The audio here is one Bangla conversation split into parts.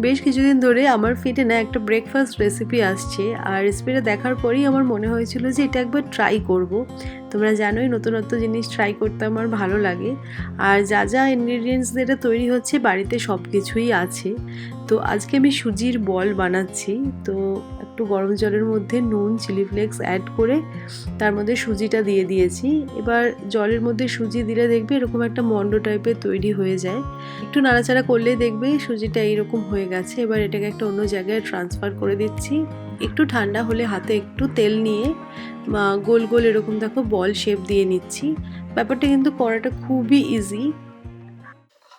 বেশ কিছুদিন ধরে আমার ফিডে না একটা ব্রেকফাস্ট রেসিপি আসছে, আর রেসিপিটা দেখার পরেই আমার মনে হয়েছিল যে এটা একবার ট্রাই করব। তোমরা জানোই নতুনত্ব জিনিস ট্রাই করতে আমার ভালো লাগে। আর যা যা ইনগ্রিডিয়েন্টস দিয়ে এটা তৈরি হচ্ছে বাড়িতে সব কিছুই আছে। তো আজকে আমি সুজির বল বানাচ্ছি। তো একটু গরম জলের মধ্যে নুন, চিলি ফ্লেক্স অ্যাড করে তার মধ্যে সুজিটা দিয়ে দিয়েছি। এবার জলের মধ্যে সুজি দিলে দেখবে এরকম একটা মন্ড টাইপের তৈরি হয়ে যায়। একটু নাড়াচাড়া করলেই দেখবে সুজিটা এইরকম হয়ে গেছে। এবার এটাকে একটা অন্য জায়গায় ট্রান্সফার করে দিচ্ছি। একটু ঠান্ডা হলে হাতে একটু তেল নিয়ে গোল গোল এরকম দেখো বল শেপ দিয়ে নিচ্ছি। ব্যাপারটা কিন্তু করাটা খুবই ইজি।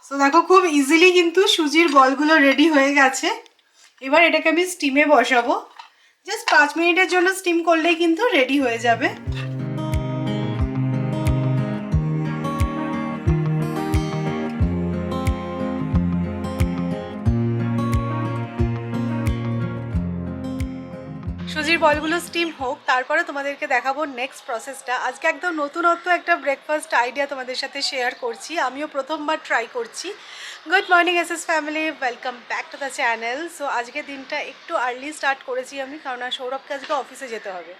তো দেখো খুব ইজিলি কিন্তু সুজির বলগুলো রেডি হয়ে গেছে। এবার এটাকে আমি স্টিমে বসাবো। জাস্ট 5 মিনিটের জন্য স্টিম করলেই কিন্তু রেডি হয়ে যাবে। সুজির বলগুলো স্টিম হোক, তারপরে তোমাদেরকে দেখাবো নেক্সট প্রসেসটা। আজকে একদম নতুনত্ব একটা ব্রেকফাস্ট আইডিয়া তোমাদের সাথে শেয়ার করছি, আমিও প্রথমবার ট্রাই করছি। Good morning SS family, welcome back to the channel. So আজকে দিনটা একটু আর্লি স্টার্ট করেছি আমি, কারণ সৌরভকে আজকে অফিসে যেতে হবে।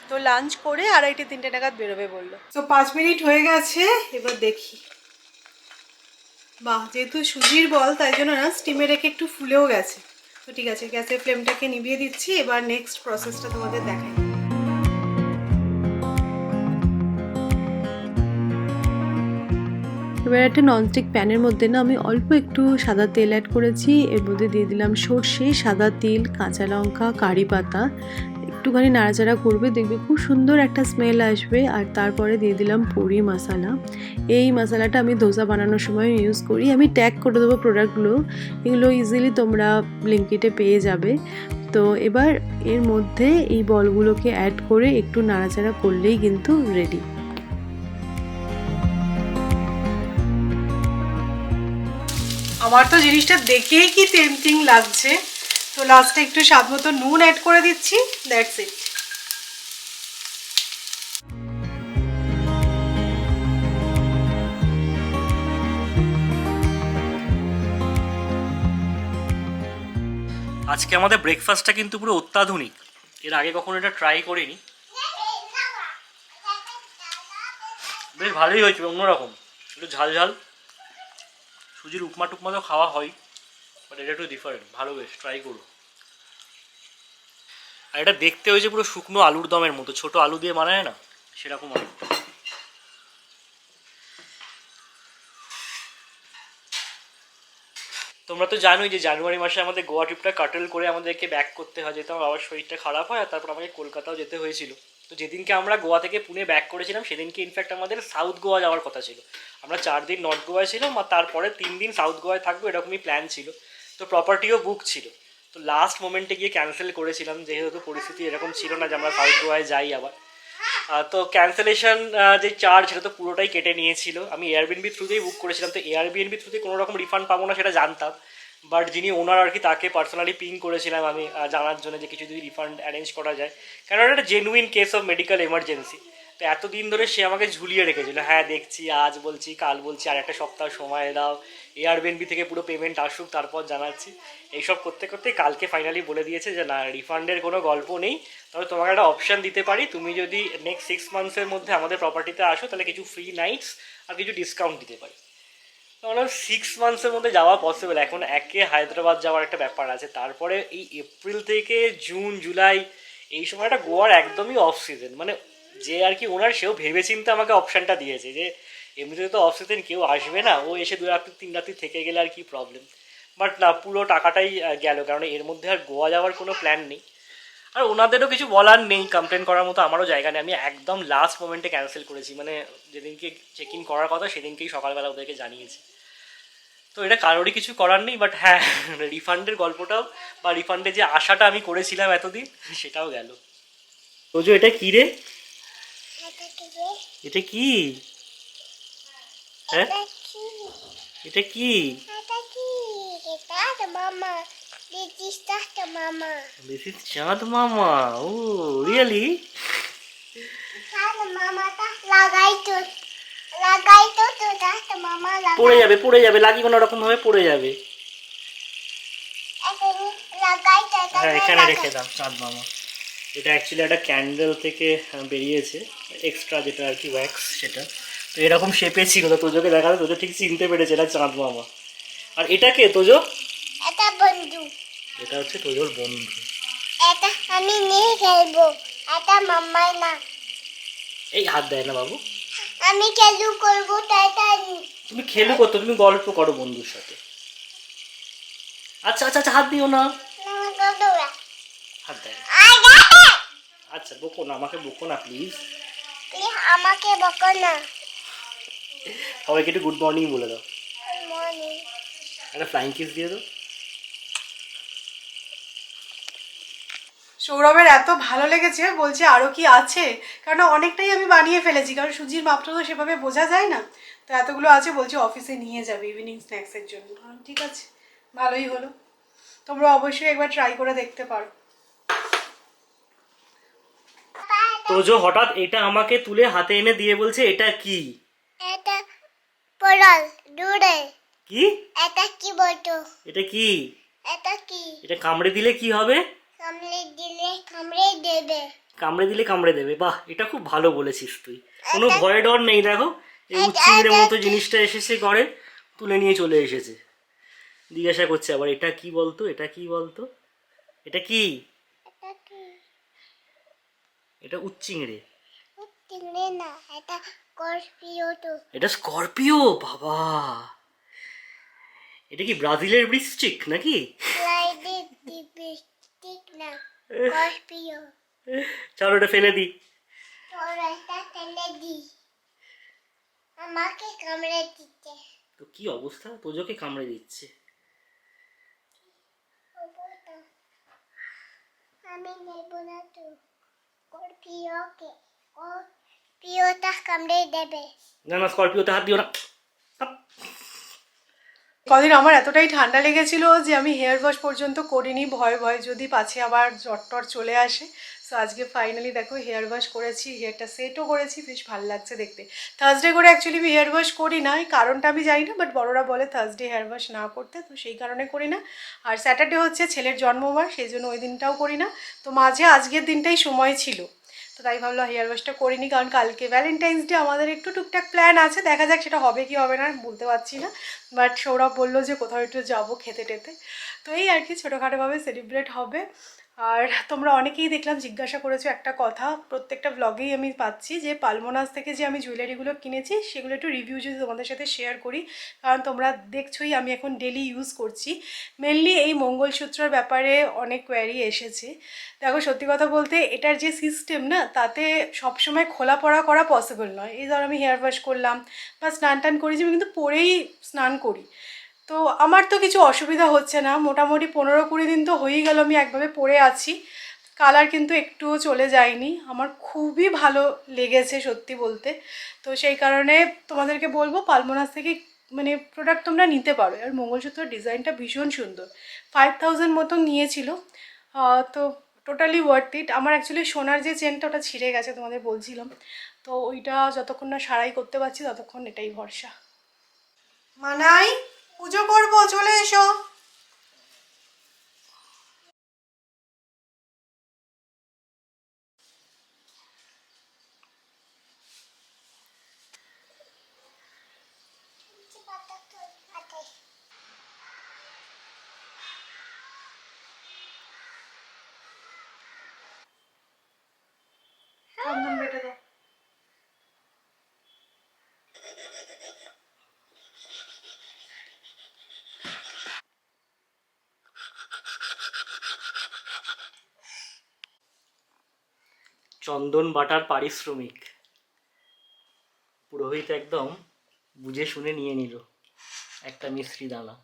তো লাঞ্চ করে 2:30-3টে নাগাদ বেরোবে বললো। তো 5 মিনিট হয়ে গেছে, এবার দেখি। বাহ, যেহেতু সুজির বল তাই জন্য না স্টিমে রেখে একটু ফুলেও গেছে। তো ঠিক আছে, গ্যাসের ফ্লেমটাকে নিভিয়ে দিচ্ছি। এবার নেক্সট প্রসেসটা তোমাদের দেখাই। এবার একটা ননস্টিক প্যানের মধ্যে না আমি অল্প একটু সাদা তেল অ্যাড করেছি। এর মধ্যে দিয়ে দিলাম সর্ষে, সাদা তিল, কাঁচা লঙ্কা, কারি পাতা। একটুখানি নাড়াচাড়া করবে, দেখবে খুব সুন্দর একটা স্মেল আসবে। আর তারপরে দিয়ে দিলাম পরি মশলা। এই মশলাটা আমি ধোসা বানানোর সময় ইউজ করি। আমি ট্যাগ করে দেবো প্রোডাক্টগুলো, এগুলো ইজিলি তোমরা ব্লিঙ্কিটে পেয়ে যাবে। তো এবার এর মধ্যে এই বলগুলোকে অ্যাড করে একটু নাড়াচাড়া করলেই কিন্তু রেডি। আমার তো জিনিসটা দেখেই কি টেম্পটিং লাগছে। তো লাস্টে একটু স্বাদ মতো নুন অ্যাড করে দিচ্ছি, দ্যাটস ইট। আজকে আমাদের ব্রেকফাস্টটা কিন্তু পুরো অত্যাধুনিক, এর আগে কখনো এটা ট্রাই করিনি। বেশ ভালোই হয়েছে, অন্যরকম, একটু ঝাল ঝাল। সুজির উপমা টুকমা তো খাওয়া হয়, বাট এটা একটু ডিফারেন্ট, ভালো, বেশ ট্রাই করো। আর এটা দেখতে হয়েছে পুরো শুকনো আলুর দমের মতো, ছোট আলু দিয়ে বানায় না সেরকম আলু। তোমরা তো জানোই যে জানুয়ারি মাসে আমাদের গোয়া ট্রিপটা কাটেল করে আমাদেরকে ব্যাক করতে হয়, যেহেতু আমার বাবার শরীরটা খারাপ হয়। আর তারপর আমাকে কলকাতাও যেতে হয়েছিল। তো যেদিনকে আমরা গোয়া থেকে পুনে ব্যাক করেছিলাম সেদিনকে ইনফ্যাক্ট আমাদের সাউথ গোয়া যাওয়ার কথা ছিল। আমরা 4 দিন নর্থ গোয়ায় ছিলাম আর তারপরে 3 দিন সাউথ গোয়ায় থাকবো, এরকমই প্ল্যান ছিল। তো প্রপার্টিও বুক ছিল। তো লাস্ট মোমেন্টে গিয়ে ক্যান্সেল করেছিলাম, যেহেতু পরিস্থিতি এরকম ছিল না যে আমরা সাউথ গোয়ায় যাই আবার। তো ক্যান্সেলেশন যে চার্জ সেটা তো পুরোটাই কেটে নিয়েছিল। আমি এয়ারবিএনবি থ্রুতেই বুক করেছিলাম, তো এয়ারবিএনবি থ্রুতে কোনো রকম রিফান্ড পাবো না সেটা জানতাম। বাট যিনি ওনার আর কি, তাকে পার্সোনালি পিং করেছিলাম আমি জানার জন্য যে কিছু যদি রিফান্ড অ্যারেঞ্জ করা যায়, কারণ এটা একটা genuine case of medical emergency. তো এতদিন ধরে সে আমাকে ঝুলিয়ে রেখেছিল, হ্যাঁ দেখছি, আজ বলছি, কাল বলছি, আর একটা সপ্তাহ সময় দাও, এয়ারবিএনবি থেকে পুরো পেমেন্ট আসুক তারপর জানাচ্ছি। এইসব করতে করতে কালকে ফাইনালি বলে দিয়েছে যে না, রিফান্ডের কোনো গল্প নেই। তবে তোমাকে একটা অপশান দিতে পারি, তুমি যদি নেক্সট 6 মান্থসের মধ্যে আমাদের প্রপার্টিতে আসো তাহলে কিছু ফ্রি নাইটস আর কিছু ডিসকাউন্ট দিতে পারি। তাহলে 6 মান্থসের মধ্যে যাওয়া পসিবল। এখন একে হায়দ্রাবাদ যাওয়ার একটা ব্যাপার আছে, তারপরে এই এপ্রিল থেকে জুন জুলাই এই সময়টা গোয়ার একদমই অফ সিজন। মানে যে আর কি ওনার, সেও ভেবেচিন্তে আমাকে অপশানটা দিয়েছে যে এমনিতে তো অফ সিজন, কেউ আসবে না, ও এসে 2 রাত্রি 3 রাত্রি থেকে গেলে আর কি প্রবলেম। বাট না, পুরো টাকাটাই গেল, কারণ এর মধ্যে আর গোয়া যাওয়ার কোনো প্ল্যান নেই। আর ওনাদেরও কিছু বলার নেই, কমপ্লেন করার মতো আমারও জায়গা নেই। আমি একদম লাস্ট মোমেন্টে ক্যান্সেল করেছি, মানে যেদিনকে চেক ইন করার কথা সেদিনকেই সকালবেলা ওদেরকে জানিয়েছি। তো এটা কারোরই কিছু করার নেই। বাট হ্যাঁ, রিফান্ডের গল্পটাও বা রিফান্ডের যে আশাটা আমি করেছিলাম এতদিন, সেটাও গেল। তোজো, এটা কি রে? এটা কি? হ্যাঁ, এটা কি? This is চাঁদ মামা। ও রিয়েলি? পড়ে যাবে, পড়ে যাবে, লাগি কোনো রকম ভাবে পড়ে যাবে। হ্যাঁ এখানে রেখে দাও চাঁদ মামা। এটা অ্যাকচুয়ালি একটা ক্যান্ডেল থেকে বেরিয়েছে এক্সট্রা, যেটা আর কি ওয়্যাক্স সেটা। তো এরকম শেপে ছিল, তো তোজোকে দেখালে তোজো ঠিক চিনতে পেরেছে এটা চাঁদ মামা। আর এটা কে তোজো? এটা বন্ধু। এটা হচ্ছে তোজোর বন্ধু। এটা আমি নিয়ে খেলবো, এটা মাম্মাই না। এই হাত দেয় না বাবু। আমি খেলু করবো তাই তাই। তুমি খেলু করতো, তুমি গল্প করো বন্ধুর সাথে। আচ্ছা আচ্ছা আচ্ছা, হাত দিও না। হাত দেয় না। আচ্ছা বকো না, আমাকে বকো না প্লিজ। আমাকে বকো না। সবাইকে একটু গুড মর্নিং বলে দাও, মর্নিং। একটা ফ্লাইং কিস দিয়ে দাও। সৌরভের এত ভালো লেগেছে, বলছে আরও কি আছে, কারণ অনেকটাই আমি বানিয়ে ফেলেছি, কারণ সুজির মাপটা তো সেভাবে বোঝা যায় না। তো এতগুলো আছে, বলছে অফিসে নিয়ে যাবে ইভিনিং স্ন্যাক্সের জন্য। ঠিক আছে, ভালোই হলো। তোমরা অবশ্যই একবার ট্রাই করে দেখতে পারো। তোজো হঠাৎ এটা আমাকে তুলে হাতে এনে দিয়ে বলছে এটা কি? এটা পড়াল দূরে। কি? এটা কি বলতো? এটা কি? এটা কি? এটা কামড়ে দিলে কি হবে? কামড়ে দিলে কামড়ে দেবে। কামড়ে দিলে কামড়ে দেবে। বাহ, এটা খুব ভালো বলেছিস তুই, কোনো ভয় ডর নেই। দেখো এই উচ্চিংড়ের মতো জিনিসটা এসেছে ঘরে, তুলে নিয়ে চলে এসেছে। জিজ্ঞাসা করছে আবার এটা কি বলতো, এটা কি বলতো, এটা কি? এটা কি? এটা উচ্চিংড়ে। চিংড়ি না, এটা স্করপিও তো। এটা স্করপিও। বাবা, এটা কি ব্রাজিলের বৃশ্চিক নাকি? লাইডে দিবে ঠিক না, স্করপিও। চলো এটা ফেলে দিই। তোর এটা ফেলে দি, আমাকে কামড়ে দিচ্ছে। তো কি অবস্থা, তোজোকে কামড়ে দিচ্ছে। আমি নেব না তো স্করপিওকে, স্করপিওটা কামড়ে দেবে। না না, স্করপিওতে হাত দিও না। আপ। কদিন আমার এতটাই ঠান্ডা লেগেছিল যে আমি হেয়ার ওয়াশ পর্যন্ত করিনি, ভয় ভয় যদি পাছে আবার জ্বর টর চলে আসে। সো আজকে ফাইনালি দেখো হেয়ার ওয়াশ করেছি, হেয়ারটা সেটও করেছি, বেশ ভালো লাগছে দেখতে। থার্সডে করে অ্যাকচুয়ালি আমি হেয়ার ওয়াশ করি না, এই কারণটা আমি জানি না, বাট বড়রা বলে থার্সডে হেয়ার ওয়াশ না করতে, তো সেই কারণে করি না। আর স্যাটারডে হচ্ছে ছেলের জন্মবার, সেই জন্য ওই দিনটাও করি না। তো মাঝে আজকের দিনটাই সময় ছিল, তো তাই ভাবলাম হেয়ার ওয়াশটা করিনি, কারণ কালকে ভ্যালেন্টাইন্স ডে, আমাদের একটু টুকটাক প্ল্যান আছে, দেখা যাক সেটা হবে কি হবে না বলতে পারছি না। বাট সৌরভ বললো যে কোথাও একটু যাবো খেতে টেতে, তো এই আর কি ছোটোখাটোভাবে সেলিব্রেট হবে। আর তোমরা অনেকেই দেখলাম জিজ্ঞাসা করেছো একটা কথা, প্রত্যেকটা ব্লগেই আমি পাচ্ছি যে পালমোনাস থেকে যে আমি জুয়েলারিগুলো কিনেছি সেগুলো একটু রিভিউ যদি তোমাদের সাথে শেয়ার করি, কারণ তোমরা দেখছোই আমি এখন ডেলি ইউজ করছি। মেনলি এই মঙ্গলসূত্রের ব্যাপারে অনেক কোয়ারি এসেছে। দেখো সত্যি কথা বলতে এটার যে সিস্টেম না, তাতে সবসময় খোলা পড়া করা পসিবল নয়। এই ধর আমি হেয়ার ওয়াশ করলাম বা স্নান টান করেছি, আমি কিন্তু পরেই স্নান করি, তো আমার তো কিছু অসুবিধা হচ্ছে না। মোটামুটি 15-20 দিন তো হয়েই গেল আমি একভাবে পরে আছি, কালার কিন্তু একটুও চলে যায়নি, আমার খুবই ভালো লেগেছে সত্যি বলতে। তো সেই কারণে তোমাদেরকে বলবো পালমোনাস থেকে মানে প্রোডাক্ট তোমরা নিতে পারো। আর মঙ্গলসূত্রের ডিজাইনটা ভীষণ সুন্দর, 5000 মতন নিয়েছিল, তো টোটালি ওয়ার্থ ইট। আমার অ্যাকচুয়ালি সোনার যে চেনটা ওটা ছিঁড়ে গেছে তোমাদের বলছিলাম, তো ওইটা যতক্ষণ না সারাই করতে পারছি ততক্ষণ এটাই ভরসা। মানাই, পুজো করবো, চলে এসো। চন্দন বেটে দাও। চন্দন বাটার পারিশ্রমিক পুরোহিত একদম বুঝে শুনে নিয়ে নিল একটা মিশ্রি দানা।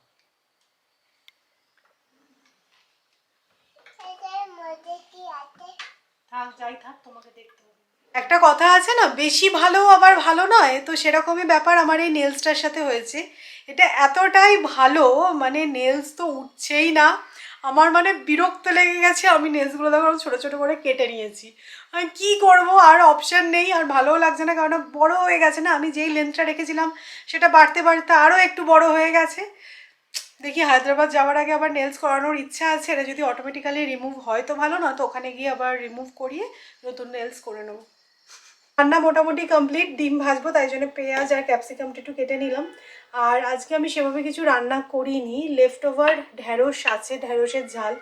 থাক যাই থাক, তোমাকে দেখতে হবে। একটা কথা আছে না, বেশি ভালো আবার ভালো নয়, তো সেরকমই ব্যাপার আমার এই নেলসটার সাথে হয়েছে। এটা এতটাই ভালো, মানে নেলস তো উঠছেই না আমার, মানে বিরক্ত লেগে গেছে। আমি নেলসগুলো দেখো ছোটো ছোটো করে কেটে নিয়েছি, আমি কী করবো, আর অপশান নেই। আর ভালোও লাগছে না, কারণ বড়ো হয়ে গেছে না, আমি যেই লেন্থটা রেখেছিলাম সেটা বাড়তে বাড়তে আরও একটু বড় হয়ে গেছে। দেখি হায়দ্রাবাদ যাওয়ার আগে আবার নেলস করানোর ইচ্ছা আছে, এটা যদি অটোমেটিক্যালি রিমুভ হয় তো ভালো, না তো ওখানে গিয়ে আবার রিমুভ করিয়ে নতুন নেলস করে নেবো। রান্না মোটামুটি কমপ্লিট, ডিম ভাজবো তাই জন্য পেঁয়াজ আর ক্যাপসিকামটা একটু কেটে নিলাম। আর আজকে আমি সেভাবে কিছু রান্না করিনি, লেফট ওভার ঢ্যাঁড়স আছে, ঢ্যাঁড়সের ঝাল,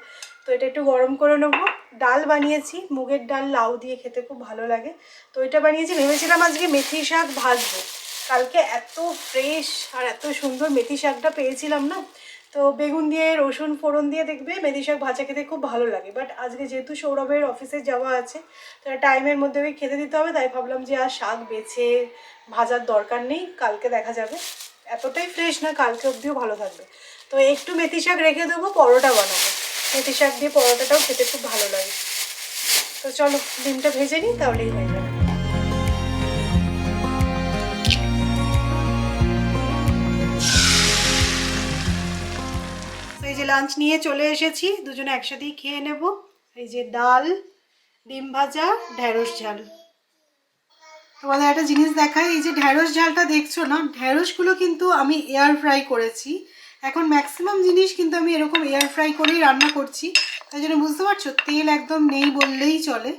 তো এটা একটু গরম করে নেবো। ডাল বানিয়েছি, মুগের ডাল লাউ দিয়ে খেতে খুব ভালো লাগে, তো এটা বানিয়েছি। ভেবেছিলাম আজকে মেথি শাক ভাজবো, কালকে এত ফ্রেশ আর এত সুন্দর মেথি শাকটা পেয়েছিলাম না, তো বেগুন দিয়ে রসুন ফোড়ন দিয়ে দেখবে মেথি শাক ভাজা খেতে খুব ভালো লাগে। বাট আজকে যেহেতু সৌরভের অফিসে যাওয়া আছে, তো টাইমের মধ্যে ওই খেতে দিতে হবে, তাই ভাবলাম যে আর শাক বেছে ভাজার দরকার নেই, কালকে দেখা যাবে। এতটাই ফ্রেশ না, কালকে অবধিও ভালো থাকবে। তো একটু মেথি শাক রেখে দেবো, পরোটা বানাবো, মেথি শাক দিয়ে পরোটাটাও খেতে খুব ভালো লাগে। তো চলো ডিমটা ভেজে নিই, তাহলেই হয়ে যাবে। এই যে লাঞ্চ নিয়ে চলে এসেছি, দুজনে একসাথেই খেয়ে নেব। এই যে ডাল, ডিম ভাজা, ঢ্যাঁড়স ঝাল। তোমাদের একটা জিনিস দেখাই, এই যে ঢ্যাঁড়স ঝালটা দেখছো না, ঢ্যাঁড়সগুলো কিন্তু আমি এয়ার ফ্রাই করেছি। এখন ম্যাক্সিমাম জিনিস কিন্তু আমি এরকম এয়ার ফ্রাই করেই রান্না করছি, তাই জন্য বুঝতে পারছো তেল একদম নেই বললেই চলে।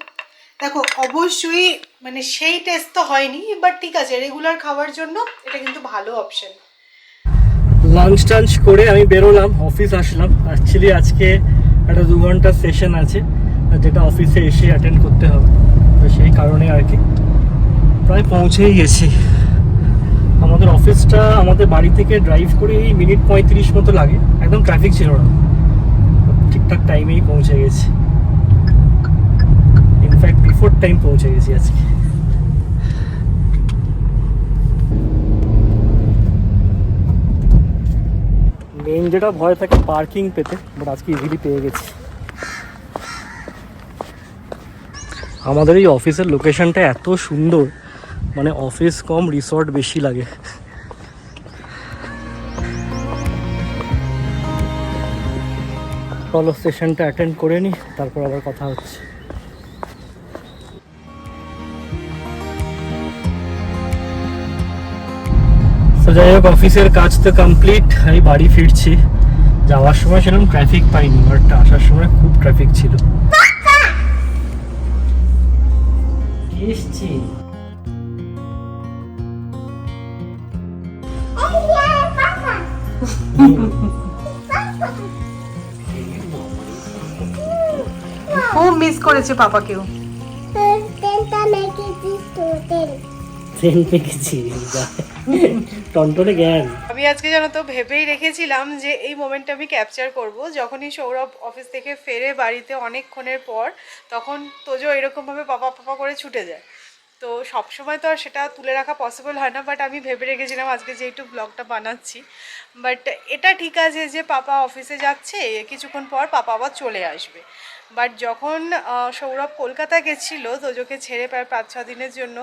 দেখো অবশ্যই মানে সেই টেস্ট তো হয়নি, বাট ঠিক আছে, রেগুলার খাওয়ার জন্য এটা কিন্তু ভালো অপশন। লাঞ্চ টাঞ্চ করে আমি বেরোলাম, অফিস আসলাম। অ্যাকচুয়ালি আজকে একটা 2 ঘন্টার সেশন আছে, যেটা অফিসে এসে অ্যাটেন্ড করতে হবে, তো সেই কারণে আর কি প্রায় পৌঁছেই গেছি। আমাদের অফিসটা আমাদের বাড়ি থেকে ড্রাইভ করে এই মিনিট 35 মতো লাগে, একদম ট্রাফিক ছিল না, ঠিকঠাক টাইমেই পৌঁছে গেছি। ইনফ্যাক্ট বিফোর টাইম পৌঁছে গেছি আজকে। মেন যেটা ভয় থাকে পার্কিং পেতে, বাট আজকে ইজিলি পেয়ে গেছি। আমাদের এই অফিসের লোকেশনটা এত সুন্দর, মানে অফিস কম রিসর্ট বেশি লাগে। চলো সেশনটা অ্যাটেন্ড করে নিই, তারপর আবার কথা হচ্ছে। তো যাই হোক, অফিসের কাজ তো কমপ্লিট, আমি বাড়ি ফিরছি। যাওয়ার সময় সেরকম ট্রাফিক পাইনি, বাট আসার সময় খুব ট্রাফিক ছিল। এসছি খুব মিস করেছে পাপাকেও। টনটনে জ্ঞান। আমি আজকে জানো তো ভেবেই রেখেছিলাম যে এই মোমেন্টটা আমি ক্যাপচার করব, যখনই সৌরভ অফিস থেকে ফেরে বাড়িতে অনেকক্ষণের পর, তখন তোজো এরকমভাবে পাপা পাপা করে ছুটে যায়। তো সবসময় তো আর সেটা তুলে রাখা পসিবল হয় না, বাট আমি ভেবে রেখেছিলাম আজকে যে একটু ব্লগটা বানাচ্ছি। বাট এটা ঠিক আছে যে পাপা অফিসে যাচ্ছে, কিছুক্ষণ পর পাপা আবার চলে আসবে। বাট যখন সৌরভ কলকাতা গেছিলো তোজোকে ছেড়ে প্রায় 5-6 দিনের জন্য,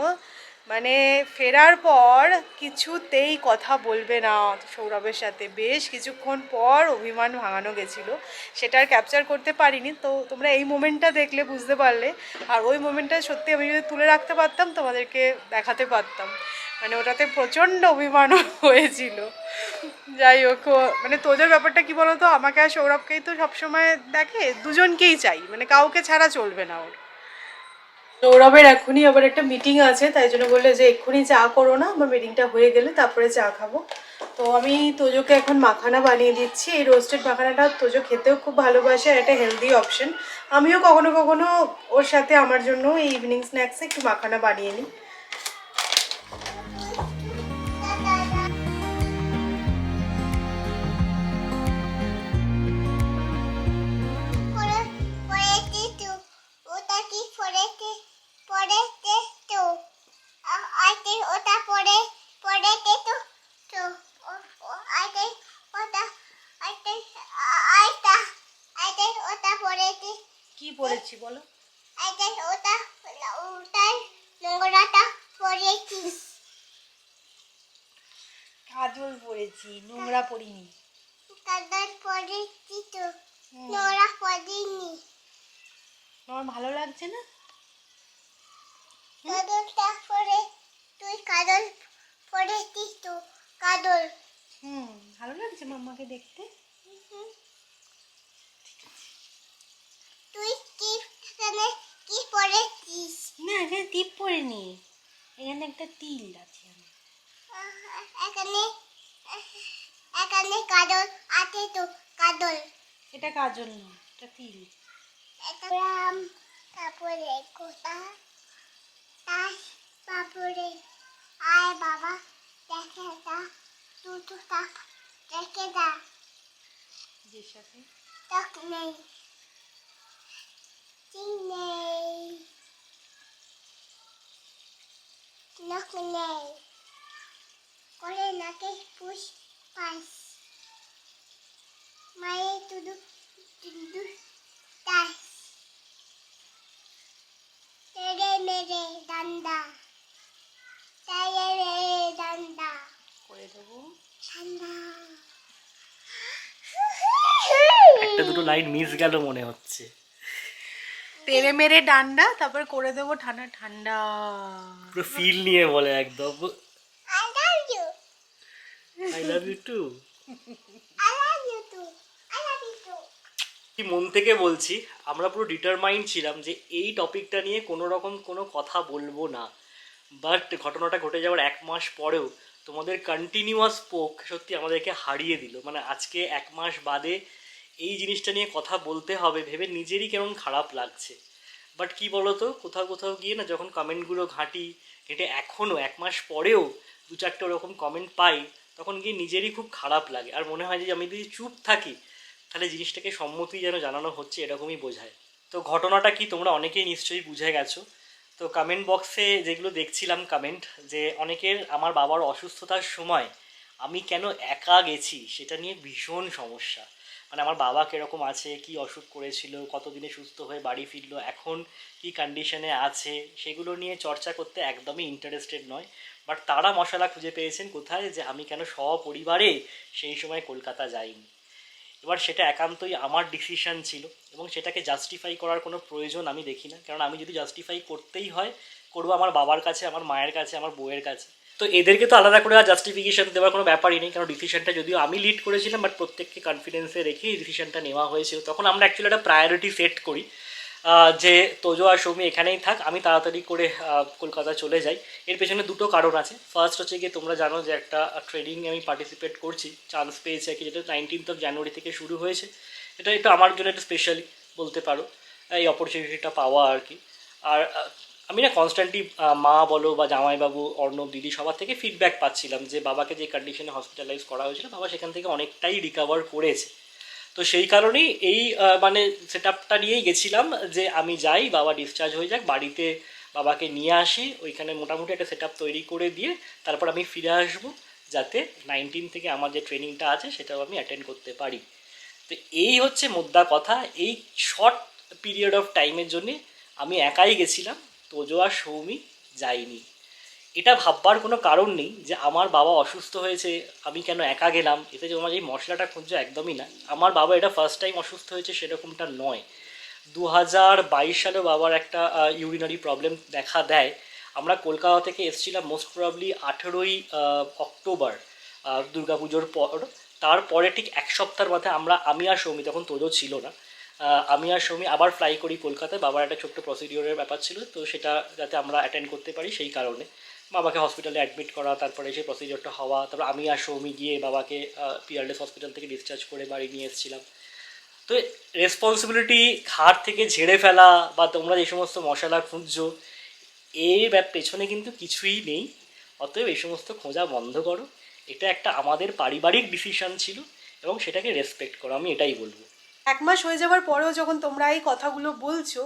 মানে ফেরার পর কিছুতেই কথা বলবে না সৌরভের সাথে, বেশ কিছুক্ষণ পর অভিমান ভাঙানো গেছিলো, সেটা আর ক্যাপচার করতে পারিনি। তো তোমরা এই মোমেন্টটা দেখলে বুঝতে পারলে, আর ওই মোমেন্টটা সত্যি আমি যদি তুলে রাখতে পারতাম তোমাদেরকে দেখাতে পারতাম, মানে ওটাতে প্রচণ্ড অভিমান হয়েছিল। যাই হোক, মানে তোদের ব্যাপারটা কি বলতো, আমাকে আর সৌরভকেই তো সবসময় দেখে, দুজনকেই চাই, মানে কাউকে ছাড়া চলবে না ওর। সৌরভের এখনই আবার একটা মিটিং আছে, তাই জন্য বললে যে এক্ষুনি চা করো না, আমার মিটিংটা হয়ে গেলে তারপরে চা খাবো। তো আমি তোজোকে এখন মাখানা বানিয়ে দিচ্ছি। এই রোস্টেড মাখানাটা তোজো খেতেও খুব ভালোবাসে, আর একটা হেলদি অপশন। আমিও কখনো কখনো ওর সাথে আমার জন্য এই ইভিনিং স্ন্যাক্সে একটু মাখানা বানিয়ে নিই। কি পড়েছি বলো? কাজল পড়েছি, নোংরা পড়িনি। কাজল পড়েছি তো, নোংরা পড়িনি। তোমার ভালো লাগছে না? কাজলটা পরে, তুই কাজল পড়েছিস তো, কাজল। ভালো লাগছে মাম্মাকে দেখতে। তুই কি এখানে কি পড়েছিস? না এখানে টিপ পরে নি, এখানে একটা তিল আছে। এখানে এখানে কাজল আছে তো, কাজল। এটা কাজল না, এটা তিল। তারপরে কোথা তাই তারপরে আয় বাবা দেখে দা দুটোটা দেখে দা যে সাথে তক নেই চিন নেই নখ নেই করে নাকে পুষ পাস মায়ে তুদু তুদু তাস তেরে মেরে ডান্ডা তেরে মেরে ডান্ডা করে দেবো। ঠান্ডা একটা দুটো লাইন মিস গেল মনে হচ্ছে। তেরে মেরে ডান্ডা, তারপর করে দেবো ঠান্ডা ঠান্ডা। পুরো ফিল নিয়ে বলে একদম। I love you. I love you too. I love you too. I love you too. কি মন থেকে বলছি, আমরা পুরো ডিটারমাইন্ড ছিলাম যে এই টপিকটা নিয়ে কোনো রকম কোনো কথা বলবো না। বাট ঘটনাটা ঘটে যাওয়ার 1 মাস পরেও তোমাদের কন্টিনিউয়াস পোক সত্যি আমাদেরকে হারিয়ে দিল। মানে আজকে 1 মাস বাদে এই জিনিসটা নিয়ে কথা বলতে হবে ভেবে নিজেরই কেমন খারাপ লাগছে। বাট কি বলতো, কোথাও কোথাও গিয়ে না যখন কমেন্টগুলো ঘেঁটে এখনও 1 মাস পরেও 2-4টে ওরকম কমেন্ট পাই, তখন গিয়ে নিজেরই খুব খারাপ লাগে। আর মনে হয় যে আমি যদি চুপ থাকি তাহলে জিনিসটাকে সম্মতি যেন জানানো হচ্ছে এরকমই বোঝায়। তো ঘটনাটা কি তোমরা অনেকেই নিশ্চয়ই বুঝে গেছো। তো কমেন্ট বক্সে যেগুলো দেখছিলাম কমেন্ট, যে অনেকের আমার বাবার অসুস্থতার সময় আমি কেন একা গেছি সেটা নিয়ে ভীষণ সমস্যা। মানে আমার বাবা কীরকম আছে, কি অসুখ করেছিল, কতদিনে সুস্থ হয়ে বাড়ি ফিরলো, এখন কি কন্ডিশনে আছে, সেগুলো নিয়ে চর্চা করতে একদমই ইন্টারেস্টেড নয়। বাট তারা মশলা খুঁজে পেয়েছেন কোথায়, যে আমি কেন সপরিবারে সেই সময় কলকাতা যাইনি। এবার সেটা একান্তই আমার ডিসিশন ছিল এবং সেটাকে জাস্টিফাই করার কোনো প্রয়োজন আমি দেখি না। কারণ আমি যদি জাস্টিফাই করতেই হয়, করবো আমার বাবার কাছে, আমার মায়ের কাছে, আমার বউয়ের কাছে। তো এদেরকে তো আলাদা করে আর জাস্টিফিকেশন দেওয়ার কোনো ব্যাপারই নেই, কারণ ডিসিশনটা যদিও আমি লিড করেছিলাম, বাট প্রত্যেককে কনফিডেন্সে রেখেই ডিসিশনটা নেওয়া হয়েছিল। তখন আমরা অ্যাকচুয়ালি একটা প্রায়োরিটি সেট করি যে তোজো আর সৌমি এখানেই থাক, আমি তাড়াতাড়ি করে কলকাতা চলে যাই। এর পেছনে দুটো কারণ আছে। ফার্স্ট হচ্ছে গিয়ে তোমরা জানো যে একটা ট্রেনিংয়ে আমি পার্টিসিপেট করছি, চান্স পেয়েছি আর কি, যেটা 19th জানুয়ারি থেকে শুরু হয়েছে। এটা একটু আমার জন্য একটু স্পেশালি বলতে পারো, এই অপরচুনিটিটা পাওয়া আর কি। আর আমি না কনস্ট্যান্টলি মা বলো বা জামাইবাবু, অর্ণব, দিদি সবার থেকে ফিডব্যাক পাচ্ছিলাম যে বাবাকে যে কন্ডিশনে হসপিটালাইজ করা হয়েছিল, বাবা সেখান থেকে অনেকটাই রিকভার করেছে। তো সেই কারণেই এই মানে সেট আপটা নিয়েই গেছিলাম যে আমি যাই, বাবা ডিসচার্জ হয়ে যাক, বাড়িতে বাবাকে নিয়ে আসি, ওইখানে মোটামুটি একটা সেট আপ তৈরি করে দিয়ে তারপর আমি ফিরে আসবো, যাতে 19 থেকে আমার যে ট্রেনিংটা আছে সেটাও আমি অ্যাটেন্ড করতে পারি। তো এই হচ্ছে মোদ্দা কথা। এই শর্ট পিরিয়ড অফ টাইমের জন্যে আমি একাই গেছিলাম, তোজো আর সৌমি যাইনি। এটা ভাববার কোনো কারণ নেই যে আমার বাবা অসুস্থ হয়েছে আমি কেন একা গেলাম, এতে যে আমার এই মশলাটা খুঁজছে একদমই না। আমার বাবা এটা ফার্স্ট টাইম অসুস্থ হয়েছে সেরকমটা নয়। 2022 সালে বাবার একটা ইউরিনারি প্রবলেম দেখা দেয়। আমরা কলকাতা থেকে এসেছিলাম মোস্ট প্রবাবলি 18ই অক্টোবর, দুর্গাপুজোর পর। তারপরে ঠিক 1 সপ্তাহের মাথায় আমি আর সৌমি, তখন তোজো ছিল না, আমি আর সৌমি আবার ফ্লাই করি কলকাতায়। বাবার একটা ছোট্ট প্রসিডিওরের ব্যাপার ছিল, তো সেটা যাতে আমরা অ্যাটেন্ড করতে পারি সেই কারণে বাবাকে হসপিটালে অ্যাডমিট করা, তারপরে সেই প্রসিডিওরটা হওয়া, তারপর আমি আর সৌমি গিয়ে বাবাকে পিয়ারলেস হসপিটাল থেকে ডিসচার্জ করে বাড়ি নিয়ে এসেছিলাম। তো রেসপন্সিবিলিটি ঘাট থেকে ঝেড়ে ফেলা বা তোমরা যে সমস্ত মশলা খুঁজছো এর পেছনে কিন্তু কিছুই নেই। অতএব এই সমস্ত খোঁজা বন্ধ করো। এটা একটা আমাদের পারিবারিক ডিসিশন ছিল এবং সেটাকে রেসপেক্ট করো, আমি এটাই বলবো। 1 মাস হয়ে যাওয়ার পরেও যখন তোমরা এই কথাগুলো বলছো,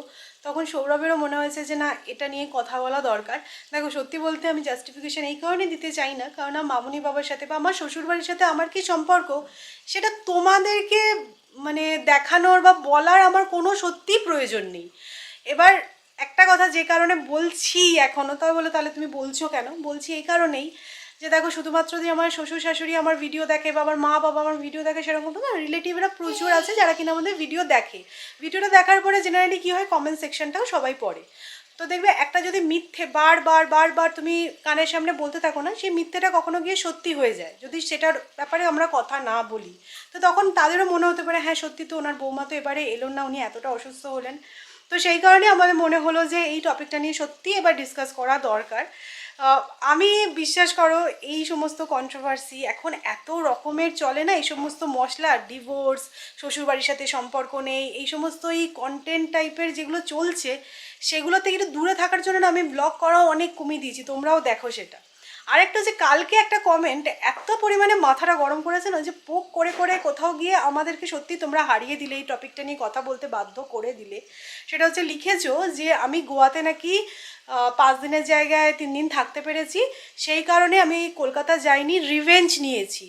তখন সৌরভেরও মনে হয়েছে যে না, এটা নিয়ে কথা বলা দরকার। দেখো সত্যি বলতে আমি জাস্টিফিকেশন এই কারণে দিতে চাই না, কারণ মামুনি বাবার সাথে বা আমার শ্বশুরবাড়ির সাথে আমার কি সম্পর্ক সেটা তোমাদেরকে মানে দেখানোর বা বলার আমার কোনো সত্যি প্রয়োজন নেই। এবার একটা কথা যে কারণে বলছি এখনও, তাই বলে তাহলে তুমি বলছো কেন, বলছি এই কারণেই যে দেখো শুধুমাত্র যে আমার শ্বশুর শাশুড়ি আমার ভিডিও দেখে বা আমার মা বাবা আমার ভিডিও দেখে সেরকম না, রিলেটিভরা প্রচুর আছে যারা কিনা আমাদের ভিডিও দেখে। ভিডিওটা দেখার পরে জেনারেলি কী হয়, কমেন্ট সেকশনটাও সবাই পড়ে। তো তো দেখবে একটা যদি মিথ্যে বারবার বারবার তুমি কানের সামনে বলতে থাকো না, সেই মিথ্যেটা কখনো গিয়ে সত্যি হয়ে যায় যদি সেটার ব্যাপারে আমরা কথা না বলি। তো তখন তাদেরও মনে হতে পারে হ্যাঁ সত্যি তো ওনার বৌমা তো এবারে এলো না, উনি এতটা অসুস্থ হলেন। তো সেই কারণে আমাদের মনে হলো যে এই টপিকটা নিয়ে সত্যি এবার ডিসকাস করা দরকার। আমি বিশ্বাস করো এই সমস্ত কন্ট্রোভার্সি এখন এত রকমের চলে না, এই সমস্ত মশলা, ডিভোর্স, শ্বশুরবাড়ির সাথে সম্পর্ক নেই, এই সমস্ত এই কন্টেন্ট টাইপের যেগুলো চলছে সেগুলো থেকে একটু দূরে থাকার জন্য না আমি ব্লগ করাও অনেক কমিয়ে দিয়েছি, তোমরাও দেখো সেটা। আরেকটা যে কালকে একটা কমেন্ট এত পরিমাণে মাথাটা গরম করেছে না, যে পোক করে করে কোথাও গিয়ে আমাদেরকে সত্যি তোমরা হারিয়ে দিলে, এই টপিকটা নিয়ে কথা বলতে বাধ্য করে দিলে। সেটা হচ্ছে লিখেছো যে আমি গোয়াতে নাকি 5 দিনের জায়গায় 3 দিন থাকতে পেরেছি, সেই কারণে আমি কলকাতা যাইনি, রিভেঞ্জ নিয়েছি।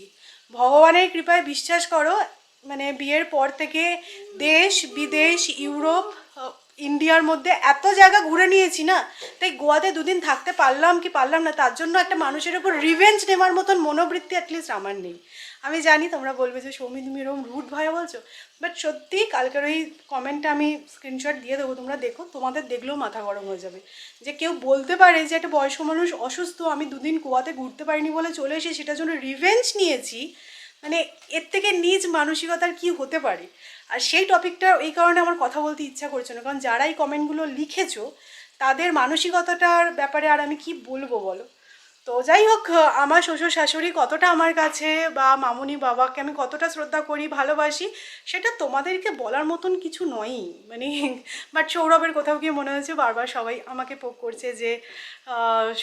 ভগবানের কৃপায় বিশ্বাস করো মানে বিয়ের পর থেকে দেশ বিদেশ ইউরোপ ইন্ডিয়ার মধ্যে এত জায়গা ঘুরে নিয়েছি না, তাই গোয়াতে 2 দিন থাকতে পারলাম কি পারলাম না তার জন্য একটা মানুষের উপর রিভেঞ্জ নেওয়ার মতন মনোবৃত্তি অ্যাটলিস্ট আমার নেই। আমি জানি তোমরা বলবে যে সৌমি তুমি এরকম রুড ভয়ে বলছো, বাট সত্যি কালকের ওই কমেন্টটা আমি স্ক্রিনশট দিয়ে দেবো, তোমরা দেখো, তোমাদের দেখলেও মাথা গরম হয়ে যাবে। যে কেউ বলতে পারে যে একটা বয়স্ক মানুষ অসুস্থ, আমি 2 দিন গোয়াতে ঘুরতে পারিনি বলে চলে এসে সেটার জন্য রিভেঞ্জ নিয়েছি, মানে এর থেকে নিজ মানসিকতার কি হতে পারে। আর সেই টপিকটা এই কারণে আমার কথা বলতে ইচ্ছা করছে না, কারণ যারা এই কমেন্টগুলো লিখেছো তাদের মানসিকতাটার ব্যাপারে আর আমি কি বলবো বলো। তো যাই হোক, আমার শ্বশুর শাশুড়ি কতটা আমার কাছে বা মামুনি বাবাকে আমি কতটা শ্রদ্ধা করি ভালোবাসি সেটা তোমাদেরকে বলার মতন কিছু নয়ই মানে। বাট সৌরভের কোথাও গিয়ে মনে হয়েছে বারবার সবাই আমাকে পোক করছে যে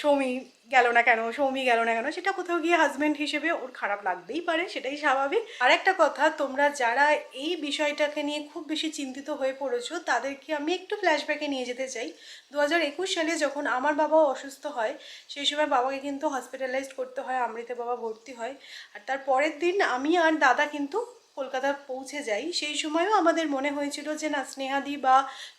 সৌমি গেল না কেন, সৌমি গেল না কেন, সেটা কোথাও গিয়ে হাজব্যান্ড হিসেবে ওর খারাপ লাগতেই পারে, সেটাই স্বাভাবিক। আর একটা কথা, তোমরা যারা এই বিষয়টাকে নিয়ে খুব বেশি চিন্তিত হয়ে পড়েছো তাদেরকে আমি একটু ফ্ল্যাশব্যাকে নিয়ে যেতে চাই। 2021 সালে যখন আমার বাবাও অসুস্থ হয়, সেই সময় বাবাকে কিন্তু হসপিটালাইজড করতে হয়, অমৃতে বাবা ভর্তি হয়, আর তার পরের দিন আমি আর দাদা কিন্তু কলকাতা পৌঁছে যাই। সেই সময়ও আমাদের মনে হয়েছিল যে না, স্নেহাদি বা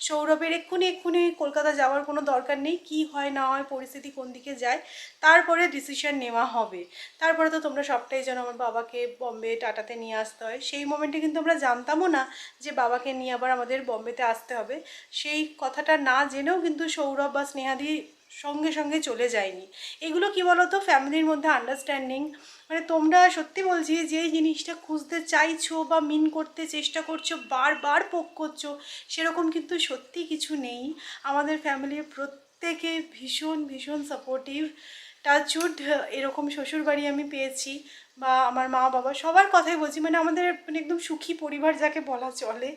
সৌরভের এক্ষুনি কলকাতা যাওয়ার কোনো দরকার নেই, কি হয় না হয় পরিস্থিতি কোন দিকে যায় তারপরে ডিসিশন নেওয়া হবে। তারপরে তো তোমরা সবটাই যেন আমার বাবাকে বম্বে টাটাতে নিয়ে আসতে হয়, সেই মোমেন্টে কিন্তু আমরা জানতামও না যে বাবাকে নিয়ে আবার আমাদের বম্বেতে আসতে হবে। সেই কথাটা না জেনেও কিন্তু সৌরভ বা স্নেহাদি সঙ্গে সঙ্গে চলে যায়নি। এগুলো কি বলো তো, ফ্যামিলির মধ্যে আন্ডারস্ট্যান্ডিং, মানে তোমরা সত্যি বলছি যেই জিনিসটা খুঁজতে চাইছো বা মিন করতে চেষ্টা করছো, বারবার পোক করছো, সেরকম কিন্তু সত্যি কিছু নেই। আমাদের ফ্যামিলির প্রত্যেকে ভীষণ ভীষণ সাপোর্টিভ। টাচউড এরকম শ্বশুরবাড়ি আমি পেয়েছি, বা আমার মা বাবা সবার কথাই বলছি, মানে আমাদের মানে একদম সুখী পরিবার যাকে বলা চলে।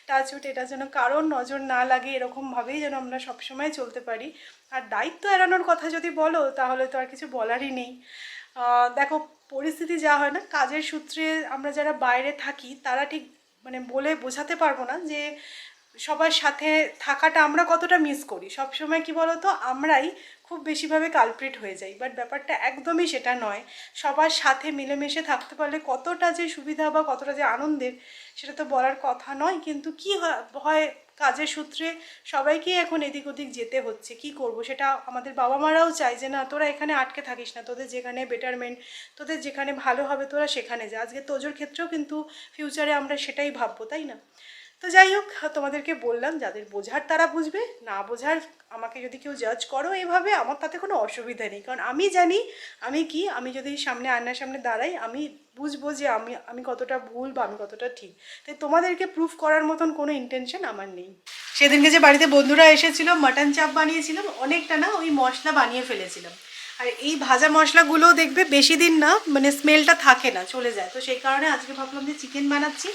টাচউড এটা যেন কারোর নজর না লাগে এরকমভাবেই যেন আমরা সবসময় চলতে পারি। আর দায়িত্ব এড়ানোর কথা যদি বলো তাহলে তো আর কিছু বলারই নেই। দেখো পরিস্থিতি যা হয় না, কাজের সূত্রে আমরা যারা বাইরে থাকি তারা ঠিক মানে বলে বোঝাতে পারবো না যে সবার সাথে থাকাটা আমরা কতটা মিস করি। সবসময় কি বলো তো, আমরাই খুব বেশিভাবে কালপ্রিট হয়ে যাই, বাট ব্যাপারটা একদমই সেটা নয়। সবার সাথে মিলেমিশে থাকতে পারলে কতটা যে সুবিধা বা কতটা যে আনন্দের সেটা তো বলার কথা নয়। কিন্তু কি হয় কাজের সূত্রে সবাইকেই এখন এদিক ওদিক যেতে হচ্ছে, কি করব। সেটা আমাদের বাবা মারাও চায় যে না তোরা এখানে আটকে থাকিস না, তোদের যেখানে বেটারমেন্ট, তোদের যেখানে ভালো হবে তোরা সেখানে যা। আজকে তোজোর ক্ষেত্রেও কিন্তু ফিউচারে আমরা সেটাই ভাববো, তাই না? তো যাই হোক, তোমাদেরকে বললাম যাদের বোঝার তারা বুঝবে, না বোঝার আমাকে যদি কেউ জাজ করো এভাবে আমার তাতে কোনো অসুবিধা নেই, কারণ আমি জানি আমি কি, আমি যদি সামনে আয়নার সামনে দাঁড়াই আমি বুঝবো যে আমি কতটা ভুল বা আমি কতটা ঠিক। তাই তোমাদেরকে প্রুফ করার মতন কোনো ইন্টেনশন আমার নেই। সেদিনকে যে বাড়িতে বন্ধুরা এসেছিল, মাটন চাপ বানিয়েছিলাম, অনেকটা না ওই মশলা বানিয়ে ফেলেছিলাম। আর এই ভাজা মশলাগুলো দেখবে বেশি দিন না মানে স্মেলটা থাকে না, চলে যায়। তো সেই কারণে আজকে ভাবলাম যে চিকেন বানাচ্ছি,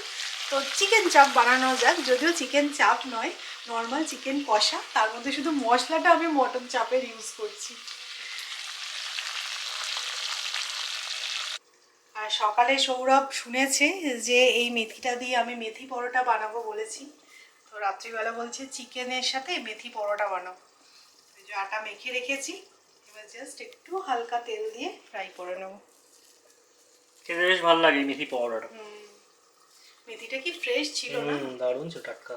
তো চিকেন চাপ বানানো যাক। যদিও চিকেন চাপ নয়, নর্মাল চিকেন কষা, তার মধ্যে শুধু মশলাটা আমি মটন চাপের ইউজ করছি। আর সকালে সৌরভ শুনেছে যে এই মেথিটা দিয়ে আমি মেথি পরোটা বানাবো বলেছি, তো রাত্রিবেলা বলছে চিকেনের সাথে মেথি পরোটা বানাবো। যে আটা মেখে রেখেছি, এবার জাস্ট একটু হালকা তেল দিয়ে ফ্রাই করে নেবো। খেতে বেশ ভালো লাগে মেথি পরোটাটা। মেথিটা কি ফ্রেশ ছিল না? দারুণ ছিল, টাটকা।